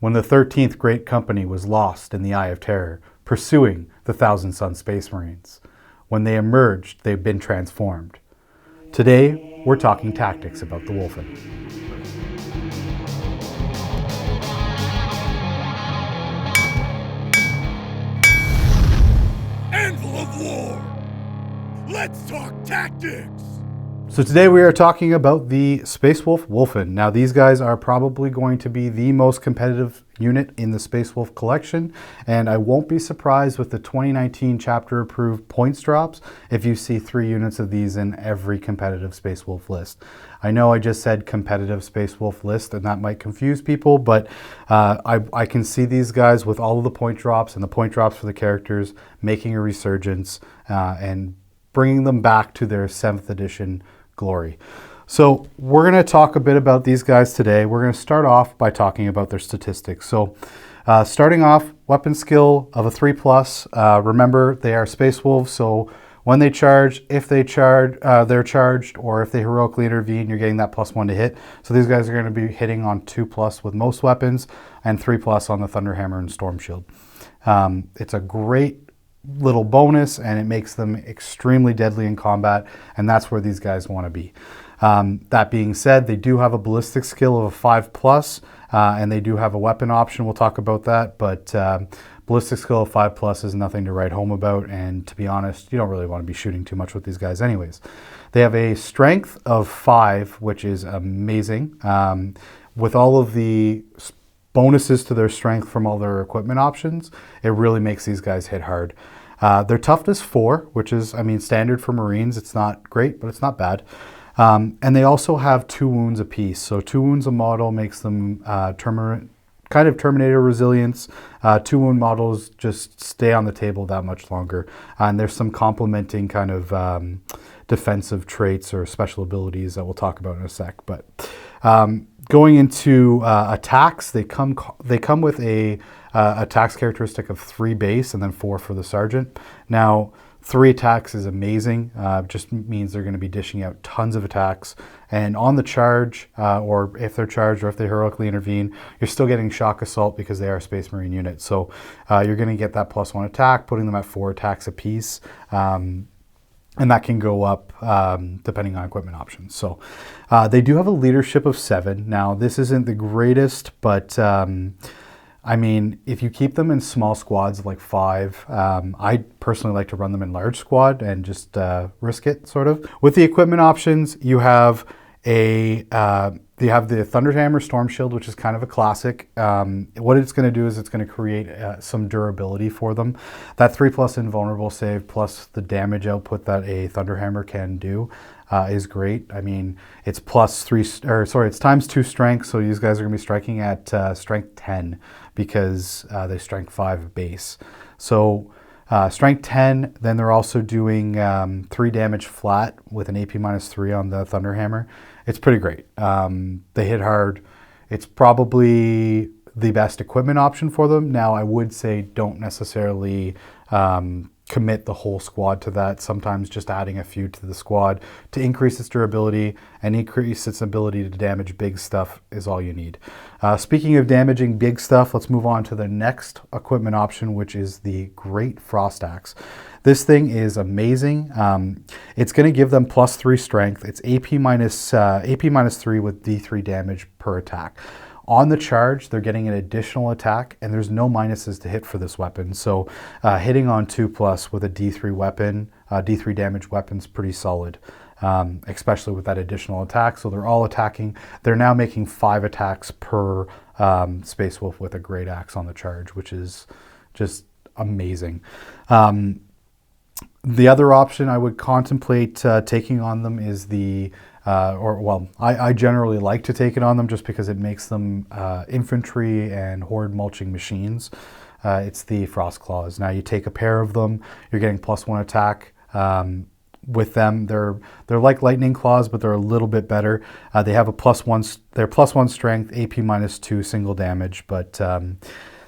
when the 13th Great Company was lost in the Eye of Terror, pursuing the Thousand Sun Space Marines. When they emerged, they've been transformed. Today, we're talking tactics about the Wulfen. Anvil of War! Let's talk tactics! So today we are talking about the Space Wolf Wulfen. Now these guys are probably going to be the most competitive unit in the Space Wolf collection, and I won't be surprised with the 2019 chapter approved points drops if you see 3 units of these in every competitive Space Wolf list. I know I just said competitive Space Wolf list and that might confuse people, but I can see these guys with all of the point drops and the point drops for the characters making a resurgence and bringing them back to their 7th edition glory. So we're going to talk a bit about these guys today. We're going to start off by talking about their statistics. So starting off, weapon skill of a 3+. Remember, they are Space Wolves, so when they charge, if they charge, they're charged, or if they heroically intervene, you're getting that +1 to hit. So these guys are going to be hitting on 2+ with most weapons and 3+ on the Thunderhammer and Storm Shield. It's a great little bonus and it makes them extremely deadly in combat, and that's where these guys want to be. That being said, they do have a ballistic skill of a 5+, and they do have a weapon option. We'll talk about that, but ballistic skill of 5+ is nothing to write home about, and to be honest, you don't really want to be shooting too much with these guys anyways. They have a strength of 5, which is amazing. With all of the bonuses to their strength from all their equipment options, it really makes these guys hit hard. Their toughness 4, which is, I mean, standard for Marines. It's not great, but it's not bad. And they also have 2 wounds apiece. So 2 wounds a model makes them kind of Terminator resilience. 2 wound models just stay on the table that much longer. And there's some complementing kind of defensive traits or special abilities that we'll talk about in a sec. But going into attacks, they come with a attacks characteristic of 3 base and then 4 for the sergeant. Now, 3 attacks is amazing. Just means they're going to be dishing out tons of attacks. And on the charge, or if they're charged or if they heroically intervene, you're still getting shock assault because they are a Space Marine unit. So you're going to get that +1 attack, putting them at 4 attacks apiece. And that can go up depending on equipment options. So they do have a leadership of 7. Now, this isn't the greatest, but I mean, if you keep them in small squads of like 5, I personally like to run them in large squad and just risk it, sort of. With the equipment options, you have the Thunderhammer Storm Shield, which is kind of a classic. What it's going to do is it's going to create some durability for them. That 3+ invulnerable save plus the damage output that a Thunderhammer can do is great. I mean, it's it's times 2 strength, so these guys are going to be striking at strength 10 because they strength 5 base. So strength 10, then they're also doing 3 damage flat with an AP -3 on the Thunderhammer. It's pretty great. They hit hard. It's probably the best equipment option for them. Now, I would say don't necessarily commit the whole squad to that. Sometimes just adding a few to the squad to increase its durability and increase its ability to damage big stuff is all you need. Speaking of damaging big stuff, let's move on to the next equipment option, which is the Great Frost Axe. This thing is amazing. It's going to give them +3 strength. It's AP -3 with D3 damage per attack. On the charge, they're getting an additional attack, and there's no minuses to hit for this weapon. So hitting on 2+ with a D3 weapon, D3 damage weapon's pretty solid, especially with that additional attack. So they're all attacking. They're now making 5 attacks per Space Wolf with a Great Axe on the charge, which is just amazing. The other option I would contemplate taking on them is I generally like to take it on them just because it makes them infantry and horde mulching machines. It's the Frost Claws. Now you take a pair of them, you're getting +1 attack. With them, they're like Lightning Claws, but they're a little bit better. They have a they're +1 strength, AP -2 single damage, but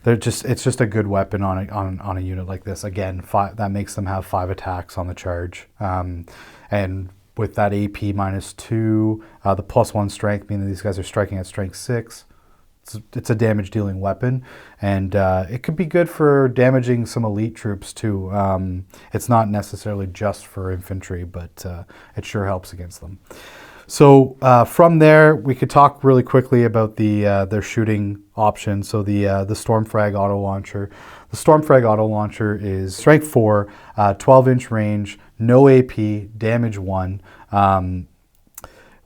it's just a good weapon on a unit like this. Again, that makes them have 5 attacks on the charge, and with that AP -2, the +1 strength, meaning these guys are striking at strength 6. it's a damage dealing weapon, and it could be good for damaging some elite troops too. It's not necessarily just for infantry, but it sure helps against them. So from there, we could talk really quickly about their shooting options. So the Stormfrag auto launcher. The Stormfrag auto launcher is strength 4, 12-inch range, no AP, damage 1.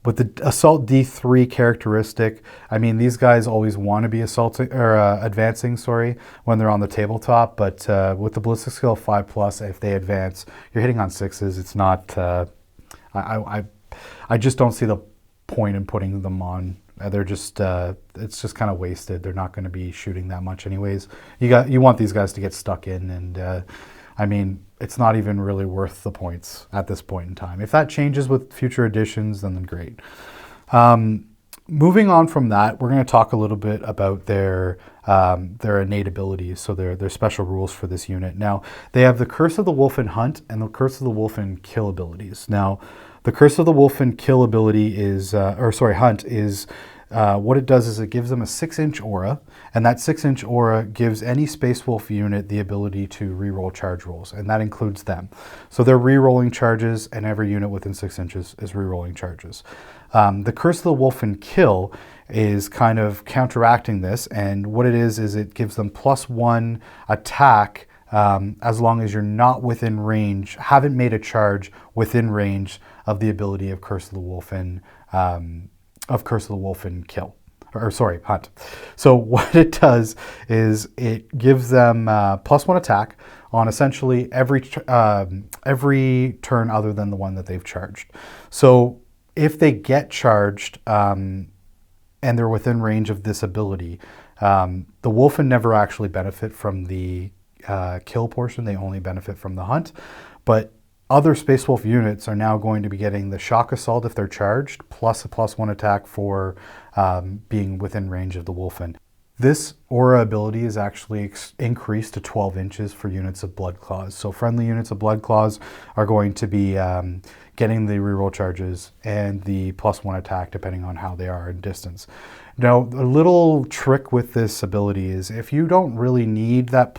With the assault D3 characteristic, I mean, these guys always want to be assaulting or advancing, sorry, when they're on the tabletop. But with the ballistic skill 5+, if they advance, you're hitting on 6s. It's not. I just don't see the point in putting them on. They're just. It's just kind of wasted. They're not going to be shooting that much, anyways. You want these guys to get stuck in, and I mean, it's not even really worth the points at this point in time. If that changes with future editions, then great. Moving on from that, we're going to talk a little bit about their innate abilities, so their special rules for this unit. Now, they have the Curse of the Wulfen Hunt and the Curse of the Wulfen Kill abilities. Now, the Curse of the Wulfen Kill ability is, Hunt is, what it does is it gives them a 6-inch aura, and that 6-inch aura gives any Space Wolf unit the ability to reroll charge rolls, and that includes them. So they're rerolling charges, and every unit within 6 inches is rerolling charges. The Curse of the Wulfen Kill is kind of counteracting this, and what it is it gives them +1 attack as long as you're not within range, haven't made a charge within range of the ability of Curse of the Wulfen. Kill, Hunt. So what it does is it gives them +1 attack on essentially every turn other than the one that they've charged. So if they get charged and they're within range of this ability, the Wulfen never actually benefit from the kill portion. They only benefit from the hunt, but other Space Wolf units are now going to be getting the Shock Assault if they're charged, plus a +1 attack for being within range of the Wulfen. This aura ability is actually increased to 12 inches for units of Blood Claws. So friendly units of Blood Claws are going to be getting the reroll charges and the +1 attack depending on how they are in distance. Now, a little trick with this ability is if you don't really need that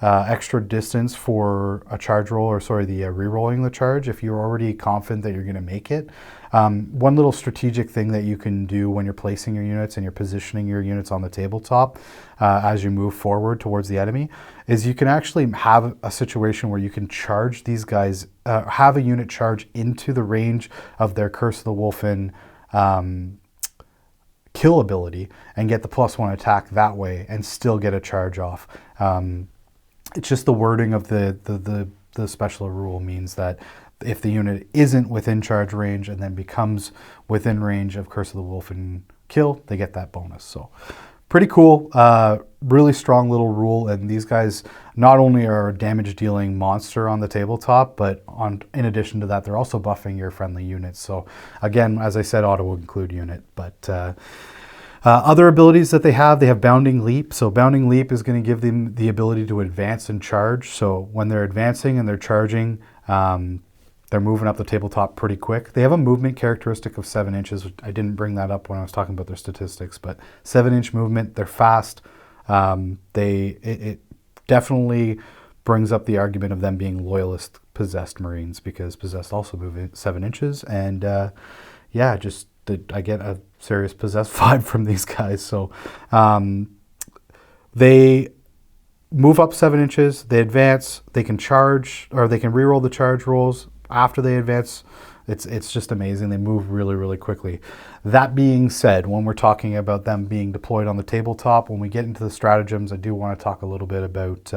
extra distance for a charge roll, the re-rolling the charge, if you're already confident that you're going to make it. One little strategic thing that you can do when you're placing your units and you're positioning your units on the tabletop as you move forward towards the enemy is you can actually have a situation where you can charge these guys, have a unit charge into the range of their Curse of the Wulfen kill ability and get the +1 attack that way and still get a charge off. It's just the wording of the special rule means that if the unit isn't within charge range and then becomes within range of Curse of the Wulfen Kill, they get that bonus. So pretty cool, really strong little rule. And these guys not only are a damage dealing monster on the tabletop, but in addition to that, they're also buffing your friendly units. So again, as I said, auto will include unit, but other abilities that they have Bounding Leap. So Bounding Leap is going to give them the ability to advance and charge. So when they're advancing and they're charging, they're moving up the tabletop pretty quick. They have a movement characteristic of 7 inches. I didn't bring that up when I was talking about their statistics, but 7-inch movement, they're fast. It definitely brings up the argument of them being loyalist possessed Marines, because possessed also move 7 inches. And I get a serious possessed vibe from these guys. So they move up 7 inches, they advance, they can charge, or they can reroll the charge rolls after they advance. It's just amazing. They move really, really quickly. That being said, when we're talking about them being deployed on the tabletop, when we get into the stratagems, I do want to talk a little bit about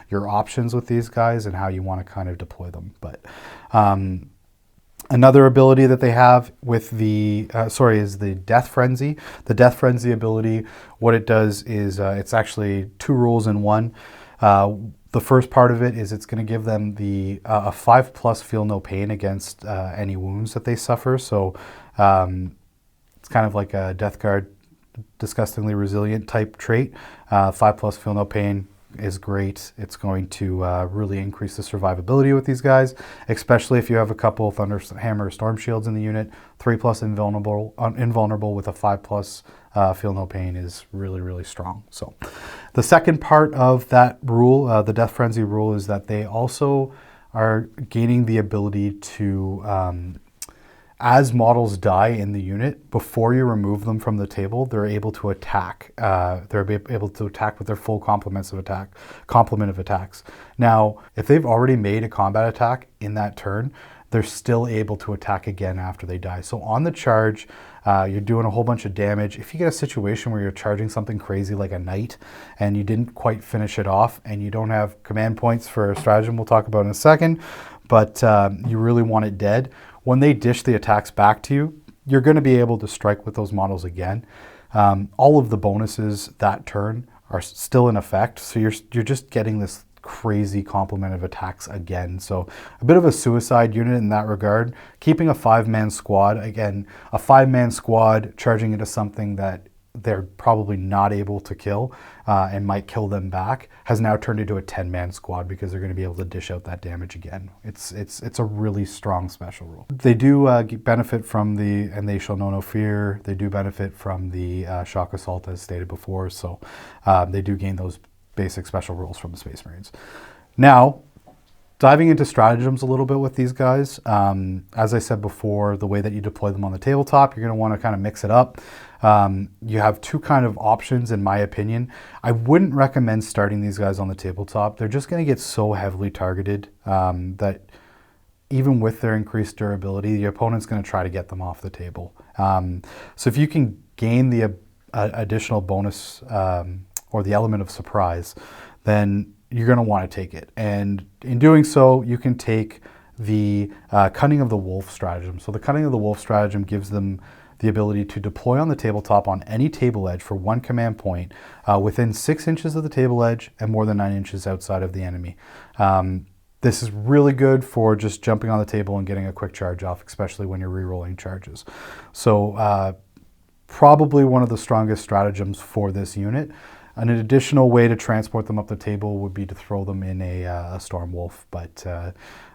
your options with these guys and how you want to kind of deploy them. But another ability that they have with is the Death Frenzy. The Death Frenzy ability, what it does is it's actually 2 rules in one. The first part of it is it's going to give them the a 5+ feel no pain against any wounds that they suffer. So it's kind of like a Death Guard, disgustingly resilient type trait. 5+ feel no pain, is great. It's going to really increase the survivability with these guys, especially if you have a couple of Thunder Hammer Storm Shields in the unit. 3+ invulnerable with a 5+ feel no pain is really, really strong. So the second part of that rule, the Death Frenzy rule, is that they also are gaining the ability to, as models die in the unit, before you remove them from the table, they're able to attack. They're able to attack with their full complement of attacks. Now, if they've already made a combat attack in that turn, they're still able to attack again after they die. So on the charge, you're doing a whole bunch of damage. If you get a situation where you're charging something crazy like a knight and you didn't quite finish it off and you don't have command points for a stratagem we'll talk about in a second, but you really want it dead, when they dish the attacks back to you, you're going to be able to strike with those models again. All of the bonuses that turn are still in effect, so you're just getting this crazy complement of attacks again. So a bit of a suicide unit in that regard. Keeping a 5-man squad, again, a 5-man squad charging into something that they're probably not able to kill and might kill them back, has now turned into a 10-man squad because they're going to be able to dish out that damage again. It's a really strong special rule. They do benefit from the "and they shall know no fear." They do benefit from the shock assault, as stated before. So they do gain those basic special rules from the Space Marines. Now, diving into stratagems a little bit with these guys, as I said before, the way that you deploy them on the tabletop, you're going to want to kind of mix it up. You have two kind of options, in my opinion. I wouldn't recommend starting these guys on the tabletop. They're just going to get so heavily targeted that even with their increased durability, the opponent's going to try to get them off the table. So if you can gain the additional bonus or the element of surprise, then you're going to want to take it. And in doing so, you can take the Cunning of the Wolf stratagem. So the Cunning of the Wolf stratagem gives them the ability to deploy on the tabletop on any table edge for 1 command point within 6 inches of the table edge and more than 9 inches outside of the enemy. This is really good for just jumping on the table and getting a quick charge off, especially when you're re-rolling charges. So probably one of the strongest stratagems for this unit. An additional way to transport them up the table would be to throw them in a Storm Wolf, but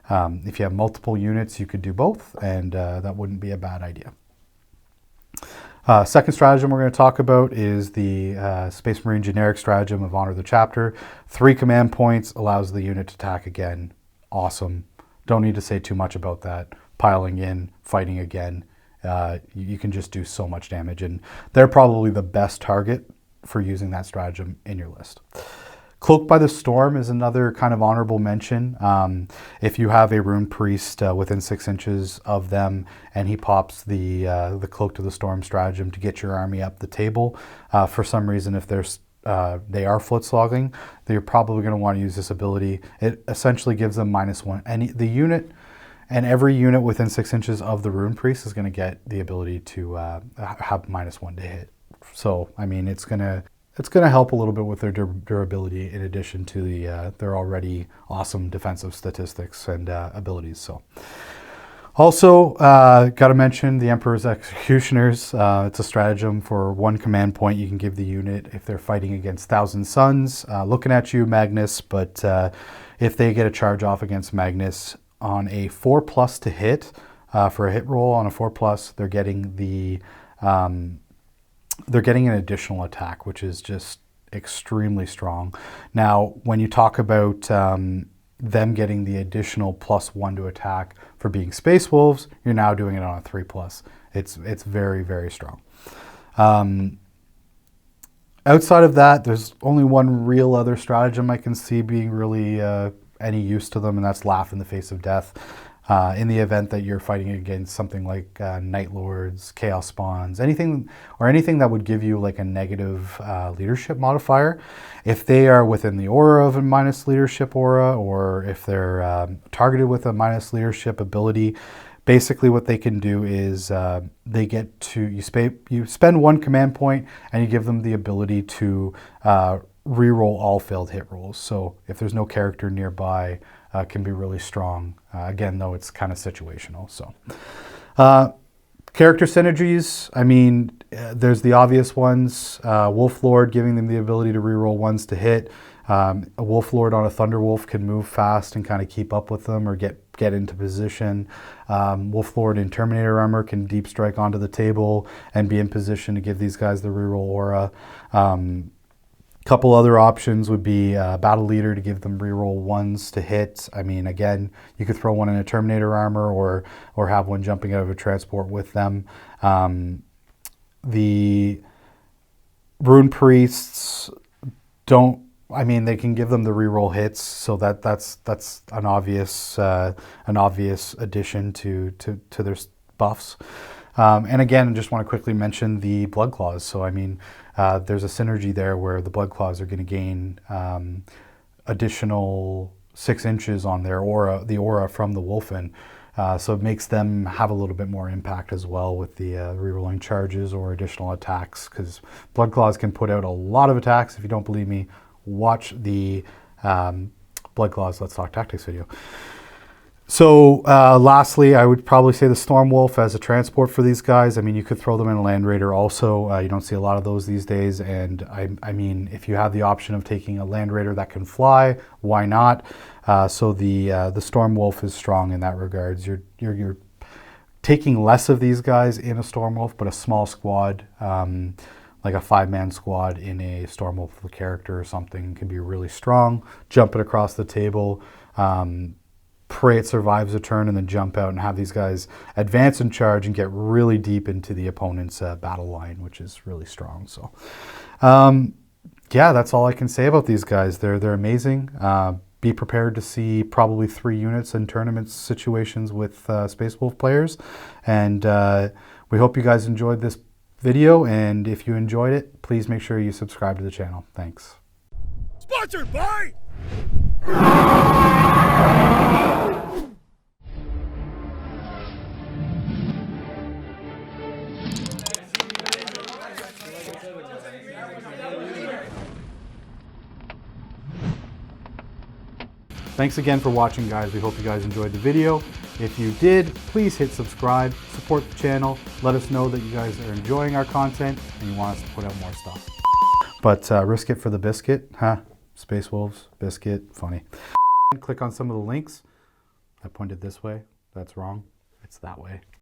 if you have multiple units, you could do both, and that wouldn't be a bad idea. Second stratagem we're going to talk about is the Space Marine generic stratagem of Honor the Chapter. 3 command points, allows the unit to attack again. Awesome. Don't need to say too much about that. Piling in, fighting again. You can just do so much damage, and they're probably the best target for using that stratagem in your list. Cloaked by the Storm is another kind of honorable mention. If you have a Rune Priest within 6 inches of them and he pops the Cloak to the Storm stratagem to get your army up the table, for some reason if they are foot slogging, they're probably going to want to use this ability. It essentially gives them -1. The unit and every unit within 6 inches of the Rune Priest is going to get the ability to have -1 to hit. So, I mean, it's gonna help a little bit with their durability in addition to their already awesome defensive statistics and abilities. So, also got to mention the Emperor's Executioners. It's a stratagem for 1 command point you can give the unit if they're fighting against Thousand Suns, looking at you, Magnus. But if they get a charge off against Magnus on a 4+ to hit, for a hit roll on a 4+, they're getting an additional attack, which is just extremely strong. Now, when you talk about them getting the additional +1 to attack for being Space Wolves, you're now doing it on a 3+. It's very, very strong. Outside of that, there's only one real other stratagem I can see being really any use to them, and that's Laugh in the Face of Death. In the event that you're fighting against something like Night Lords, Chaos Spawns, anything that would give you like a negative leadership modifier, if they are within the aura of a minus leadership aura, or if they're targeted with a minus leadership ability, basically what they can do is they get to, you spend 1 command point and you give them the ability to re-roll all failed hit rolls. So if there's no character nearby, can be really strong. Again, though, it's kind of situational. So, character synergies. I mean, there's the obvious ones. Wolf Lord, giving them the ability to reroll 1s to hit. A Wolf Lord on a Thunder Wolf can move fast and kind of keep up with them or get into position. Wolf Lord in Terminator armor can deep strike onto the table and be in position to give these guys the reroll aura. Couple other options would be Battle Leader to give them reroll ones to hit. I mean, again, you could throw one in a Terminator armor or have one jumping out of a transport with them. The Rune Priests don't. I mean, they can give them the reroll hits, so that's an obvious addition to their buffs. And again, I just want to quickly mention the Blood Claws. So I mean, there's a synergy there where the Blood Claws are going to gain additional 6 inches on their aura, the aura from the Wulfen. So it makes them have a little bit more impact as well with the rerolling charges or additional attacks, because Blood Claws can put out a lot of attacks. If you don't believe me, watch the Blood Claws Let's Talk Tactics video. So lastly, I would probably say the Storm Wolf as a transport for these guys. I mean, you could throw them in a Land Raider also. You don't see a lot of those these days. And I mean, if you have the option of taking a Land Raider that can fly, why not? So the Storm Wolf is strong in that regards. You're taking less of these guys in a Storm Wolf, but a small squad, like a 5-man squad in a Storm Wolf character or something, can be really strong. Jump it across the table. Pray it survives a turn and then jump out and have these guys advance and charge and get really deep into the opponent's battle line, which is really strong. So yeah, that's all I can say about these guys. They're amazing. Be prepared to see probably 3 units in tournament situations with Space Wolf players. And we hope you guys enjoyed this video, and if you enjoyed it, please make sure you subscribe to the channel. Thanks. Sponsored by Thanks again for watching, guys. We hope you guys enjoyed the video. If you did, please hit subscribe, support the channel, let us know that you guys are enjoying our content and you want us to put out more stuff. But risk it for the biscuit, huh? Space Wolves, biscuit, funny. Click on some of the links. I pointed this way, that's wrong, it's that way.